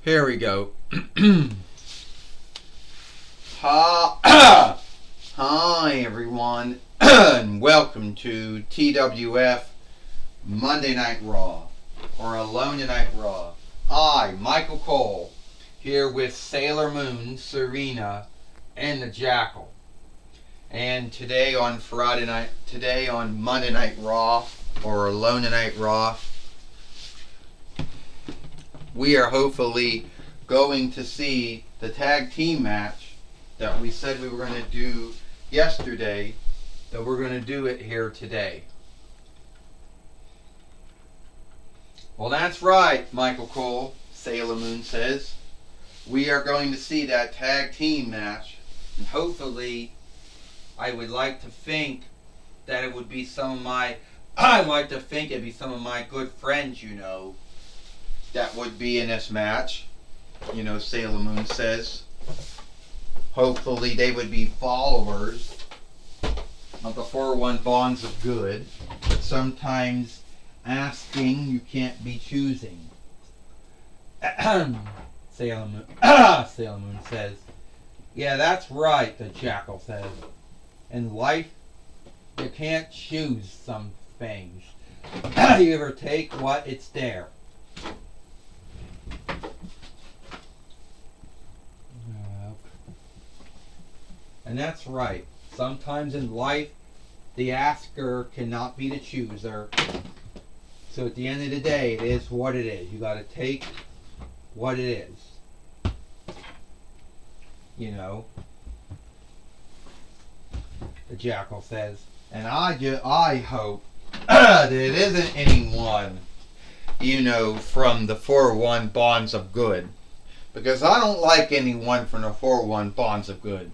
Here we go. Hi, everyone, and welcome to TWF Monday Night Raw, or Alone Tonight Raw. I, Michael Cole, here with Sailor Moon, Serena, and the Jackal. And today on Monday Night Raw, or Alone Tonight Raw, we are hopefully going to see the tag team match that we said we were going to do yesterday, that we're going to do it here today. Well, that's right, Michael Cole, Sailor Moon says. We are going to see that tag team match, and hopefully I would like to think that it would be some of my good friends, that would be in this match. Sailor Moon says. Hopefully they would be followers of the 401 Bonds of Good. But sometimes asking, you can't be choosing. Sailor Moon says. Yeah, that's right, the Jackal says. In life, you can't choose some things. You ever take what it's there. And that's right. Sometimes in life, the asker cannot be the chooser. So at the end of the day, it is what it is. You got to take what it is. The Jackal says. And I hope that it isn't anyone, from the 401 Bonds of Good. Because I don't like anyone from the 401 Bonds of Good.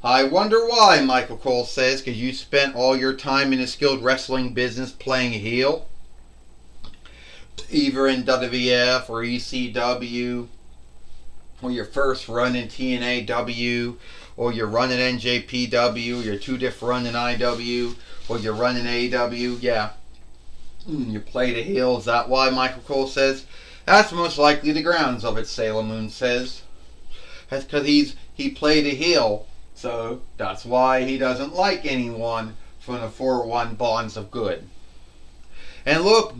I wonder why, Michael Cole says, because you spent all your time in the skilled wrestling business playing a heel. Either in WWF or ECW, or your first run in TNAW, or your run in NJPW, or your 2-diff run in IW, or your run in AW. Yeah. You played a heel. Is that why, Michael Cole says? That's most likely the grounds of it, Sailor Moon says. That's because he played a heel. So that's why he doesn't like anyone from the 401 Bonds of Good. And look,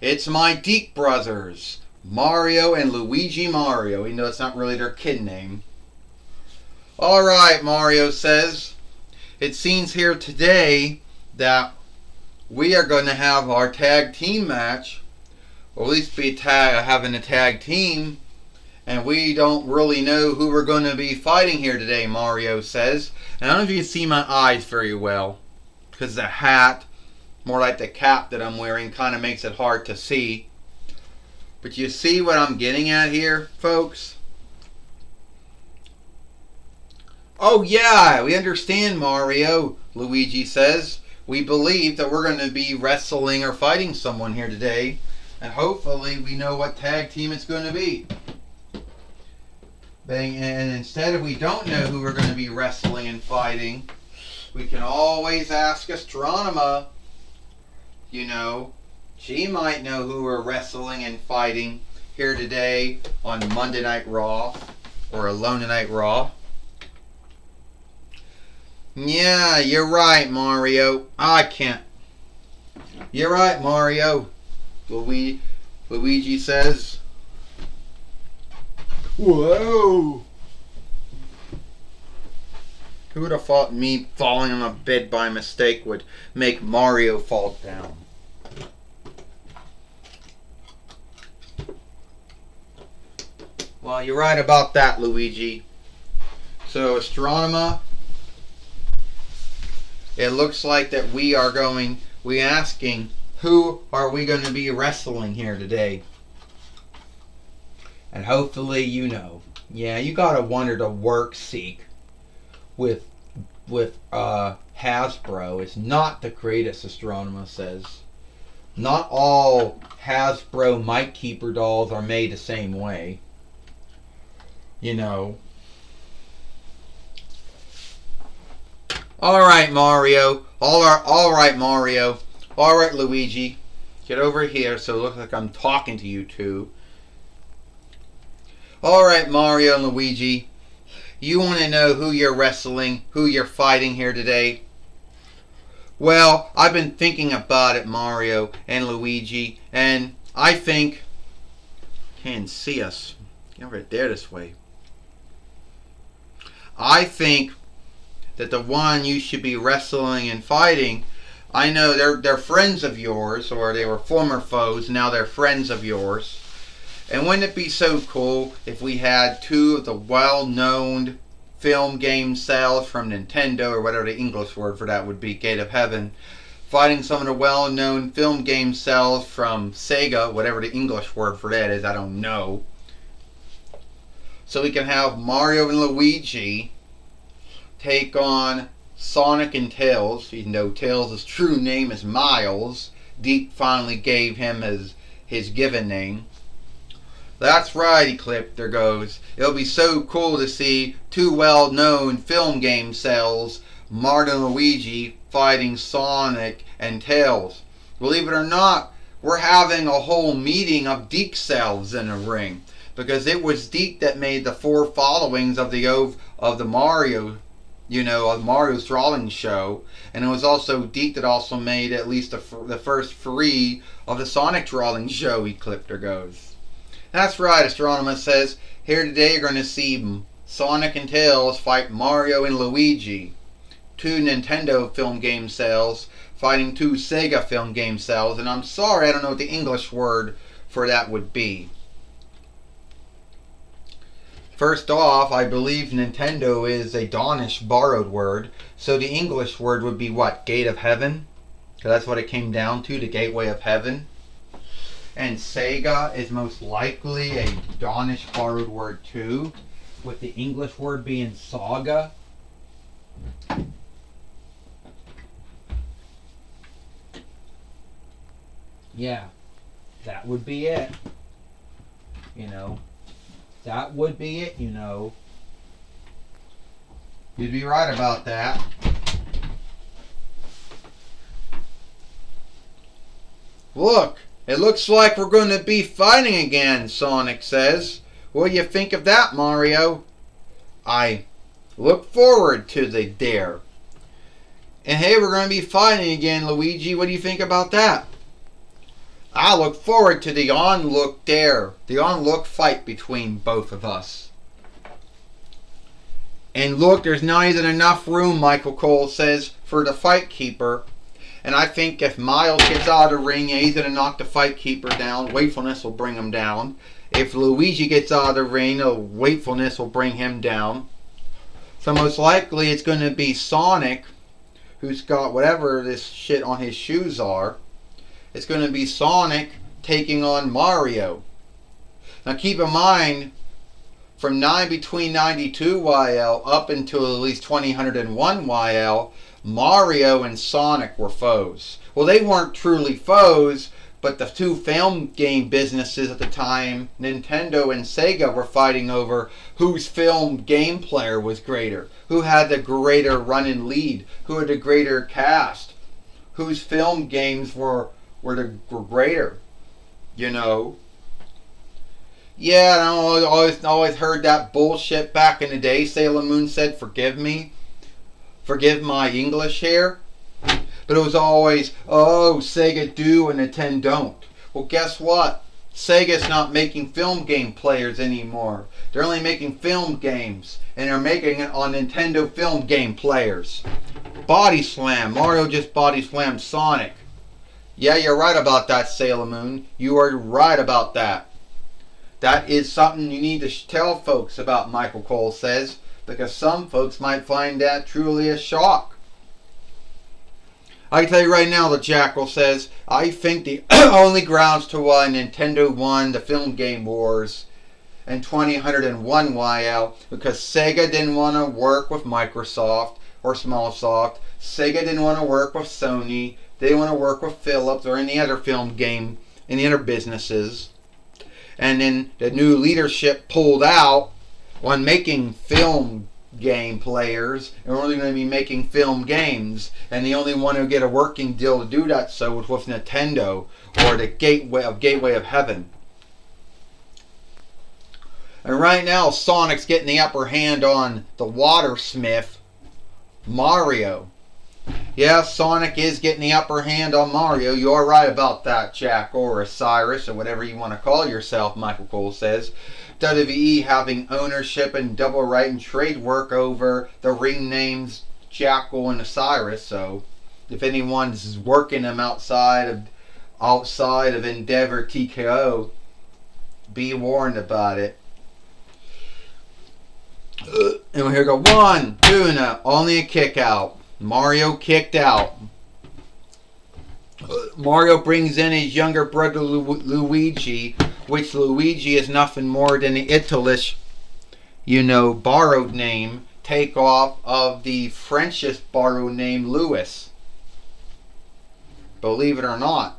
it's my Deek brothers, Mario and Luigi Mario, even though it's not really their kid name. Alright, Mario says, it seems here today that we are going to have our tag team match, or at least be having a tag team. And we don't really know who we're going to be fighting here today, Mario says. And I don't know if you can see my eyes very well, because the hat, more like the cap that I'm wearing, kind of makes it hard to see. But you see what I'm getting at here, folks? Oh yeah, we understand, Mario, Luigi says. We believe that we're going to be wrestling or fighting someone here today. And hopefully we know what tag team it's going to be. And instead, if we don't know who we're going to be wrestling and fighting, we can always ask Astronema. She might know who we're wrestling and fighting here today on Monday Night Raw, or Alone Tonight Raw. Yeah, you're right, Mario. You're right, Mario. Luigi says. Whoa! Who would have thought me falling on a bed by mistake would make Mario fall down? Well, you're right about that, Luigi. So, Astronema, it looks like that we're asking, who are we going to be wrestling here today? And hopefully Yeah, you gotta wonder the work seek with Hasbro is not the greatest, Astronema says. Not all Hasbro Mike Keeper dolls are made the same way. Alright, Mario. Alright, Mario. Alright, Luigi. Get over here so it looks like I'm talking to you two. Alright, Mario and Luigi, you want to know who you're wrestling, who you're fighting here today? Well, I've been thinking about it, Mario and Luigi, and I think... Can't see us. Get over there this way. I think that the one you should be wrestling and fighting, I know they're friends of yours, or they were former foes, now they're friends of yours. And wouldn't it be so cool if we had two of the well-known film game sales from Nintendo, or whatever the English word for that would be, Gate of Heaven, fighting some of the well-known film game sales from Sega, whatever the English word for that is, I don't know. So we can have Mario and Luigi take on Sonic and Tails, even though Tails' true name is Miles. DiC finally gave him his given name. That's right, Ecliptor goes. It'll be so cool to see two well-known film game sales, Mario and Luigi, fighting Sonic and Tails. Believe it or not, we're having a whole meeting of DiC sales in the ring, because it was DiC that made the four followings of the Mario, of Mario's Drawing Show, and it was also DiC that also made at least the first three of the Sonic Drawing Show, Ecliptor goes. That's right, Astronomer says. Here today you're going to see Sonic and Tails fight Mario and Luigi. Two Nintendo film game sales fighting two Sega film game sales. And I'm sorry, I don't know what the English word for that would be. First off, I believe Nintendo is a Danish borrowed word. So the English word would be what? Gate of Heaven? Because that's what it came down to, the Gateway of Heaven. And Sega is most likely a Danish borrowed word too, with the English word being saga. Yeah, that would be it. That would be it, You'd be right about that. Look! It looks like we're going to be fighting again, Sonic says. What do you think of that, Mario? I look forward to the dare. And hey, we're going to be fighting again, Luigi. What do you think about that? I look forward to the onlook dare, the onlook fight between both of us. And look, there's not even enough room, Michael Cole says, for the Fight Keeper. And I think if Miles gets out of the ring, he's going to knock the Fight Keeper down. Wakefulness will bring him down. If Luigi gets out of the ring, Wakefulness will bring him down. So most likely it's going to be Sonic, who's got whatever this shit on his shoes are. It's going to be Sonic taking on Mario. Now keep in mind, from between 92 YL up until at least 2001 YL, Mario and Sonic were foes. Well, they weren't truly foes, but the two film game businesses at the time, Nintendo and Sega, were fighting over whose film game player was greater, who had the greater running lead, who had the greater cast, whose film games were greater, Yeah, I always heard that bullshit back in the day. Sailor Moon said, "Forgive me. Forgive my English here." But it was always, oh, Sega do and Nintendo don't. Well, guess what? Sega's not making film game players anymore. They're only making film games. And they're making it on Nintendo film game players. Body slam. Mario just body slammed Sonic. Yeah, you're right about that, Sailor Moon. You are right about that. That is something you need to tell folks about, Michael Cole says, because some folks might find that truly a shock. I can tell you right now, the Jackal says, I think the only grounds to why Nintendo won the film game wars in 2001 YL, because Sega didn't want to work with Microsoft or Smallsoft. Sega didn't want to work with Sony. They didn't want to work with Philips or any other film game, any other businesses. And then the new leadership pulled out on making film game players, and we're only going to be making film games, and the only one who get a working deal to do that so was with Nintendo, or the Gateway of Heaven. And right now, Sonic's getting the upper hand on the Watersmith, Mario. Yeah, Sonic is getting the upper hand on Mario. You are right about that, Jack, or Cyrus, or whatever you want to call yourself, Michael Cole says. WWE having ownership and double right and trade work over the ring names Jackal and Osiris. So if anyone's working them outside of Endeavor TKO, be warned about it. And here we go. 1, 2, and only a kick out. Mario kicked out. Mario brings in his younger brother Luigi, which Luigi is nothing more than the Italish, borrowed name, takeoff of the Frenchish borrowed name Louis. Believe it or not.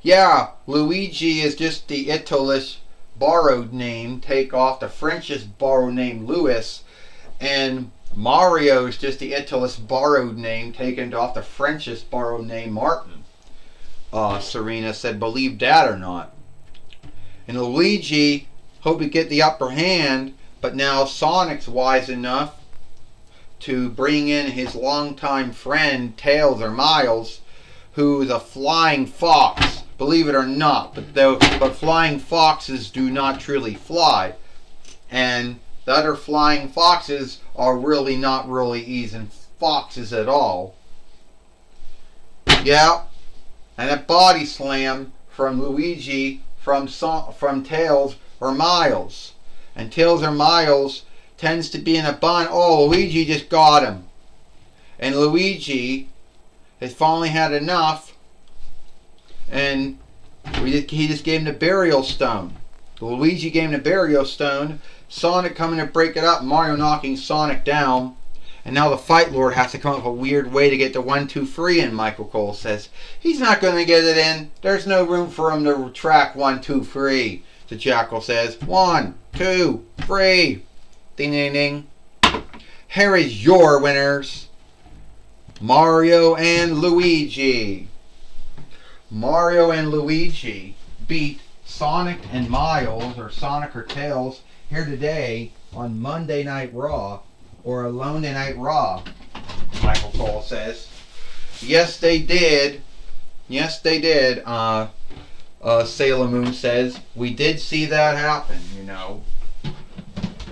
Yeah, Luigi is just the Italish borrowed name, take off the Frenchish borrowed name Louis, and Mario is just the Italish borrowed name taken off the Frenchish borrowed name Martin. Serena said, believe that or not. And Luigi hope to get the upper hand, but now Sonic's wise enough to bring in his longtime friend Tails or Miles, who's a flying fox. Believe it or not, but flying foxes do not truly fly, and the other flying foxes are really not really easy foxes at all. Yeah, and a body slam from Luigi from Tails or Miles, and Tails or Miles tends to be in a bind. Oh, Luigi just got him, and Luigi has finally had enough. And he just gave him the burial stone. Luigi gave him the burial stone. Sonic coming to break it up. Mario knocking Sonic down. And now the Fight Lord has to come up with a weird way to get the 1, 2, 3 in, Michael Cole says. He's not going to get it in. There's no room for him to track 1, 2, 3. The Jackal says. 1, 2, 3. Ding, ding, ding. Here is your winners. Mario and Luigi. Mario and Luigi beat Sonic and Miles, or Sonic or Tails, here today on Monday Night Raw, or Alone Night Raw, Michael Cole says. Yes, they did. Yes, they did. Sailor Moon says. We did see that happen,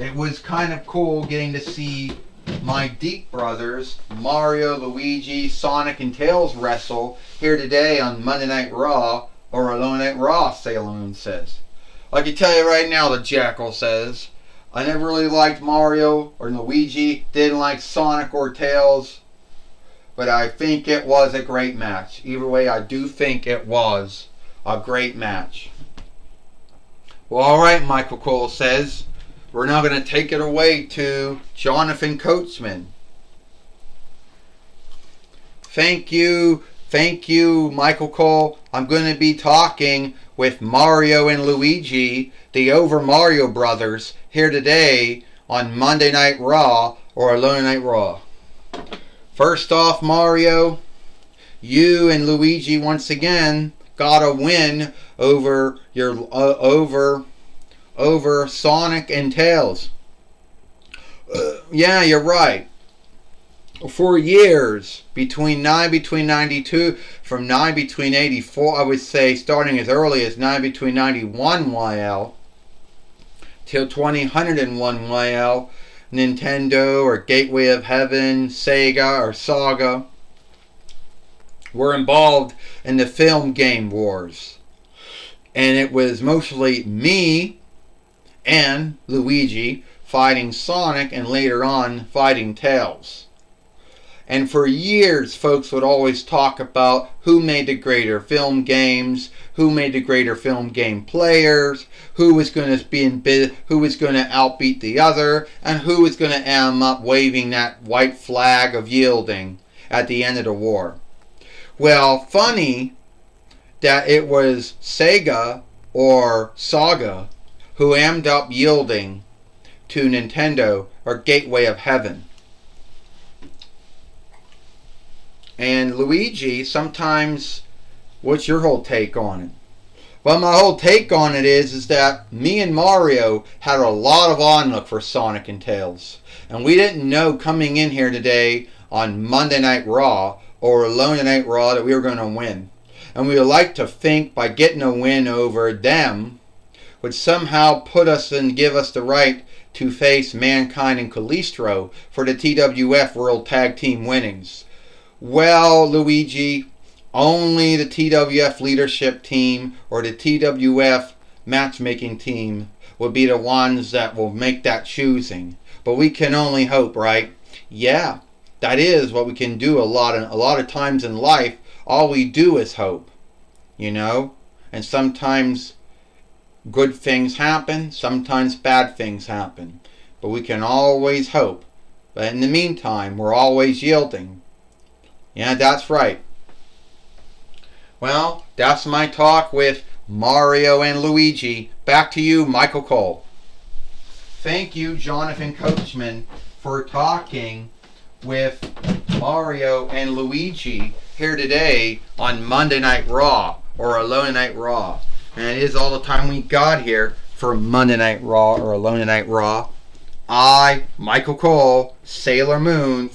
It was kind of cool getting to see my Deep brothers, Mario, Luigi, Sonic, and Tails wrestle here today on Monday Night Raw, or Alone Night Raw, Sailor Moon says. I can tell you right now, the Jackal says, I never really liked Mario or Luigi, didn't like Sonic or Tails, but I think it was a great match. Either way, I do think it was a great match. Well, alright, Michael Cole says. We're now going to take it away to Jonathan Coachman. Thank you, Michael Cole. I'm going to be talking with Mario and Luigi, the Over Mario brothers, here today on Monday Night Raw, or Alone Night Raw. First off, Mario, you and Luigi once again got a win over over Sonic and Tails. Yeah, you're right. For years, between 92, from 9 between 84, I would say starting as early as 9 between 91 YL, till 2001 YL, Nintendo or Gateway of Heaven, Sega or Saga, were involved in the film game wars. And it was mostly me and Luigi fighting Sonic, and later on fighting Tails. And for years, folks would always talk about who made the greater film games, who made the greater film game players, who was going to outbeat the other, and who was going to end up waving that white flag of yielding at the end of the war. Well, funny that it was Sega or Saga who ended up yielding to Nintendo or Gateway of Heaven. And Luigi, sometimes, what's your whole take on it? But my whole take on it is that me and Mario had a lot of onlook for Sonic and Tails. And we didn't know coming in here today on Monday Night Raw or Alone Night Raw that we were going to win. And we would like to think by getting a win over them would somehow put us and give us the right to face Mankind and Kalisto for the TWF World Tag Team winnings. Well, Luigi, only the TWF leadership team or the TWF matchmaking team will be the ones that will make that choosing. But we can only hope, right? Yeah, that is what we can do a lot of times in life. All we do is hope, you know? And sometimes good things happen, sometimes bad things happen. But we can always hope. But in the meantime, we're always yielding. Yeah, that's right. Well, that's my talk with Mario and Luigi. Back to you, Michael Cole. Thank you, Jonathan Coachman, for talking with Mario and Luigi here today on Monday Night Raw or Alone Night Raw. And it is all the time we got here for Monday Night Raw or Alone Night Raw. Michael Cole, Sailor Moon,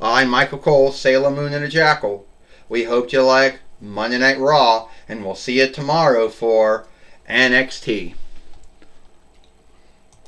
Michael Cole, Sailor Moon and a Jackal. We hope you like Monday Night Raw, and we'll see you tomorrow for NXT.